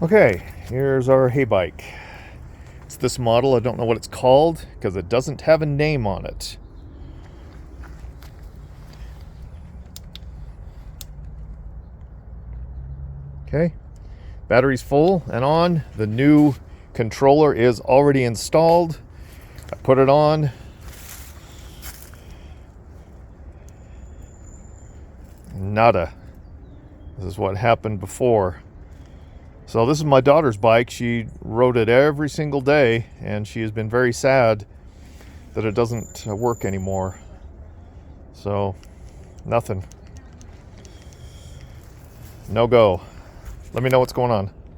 Okay, here's our hay bike. It's this model. I don't know what it's called because it doesn't have a name on it. Okay, battery's full and on. The new controller is already installed. I put it on. Nada. This is what happened before. So this is my daughter's bike. She rode it every single day, and she has been very sad that it doesn't work anymore. So, nothing. No go. Let me know what's going on.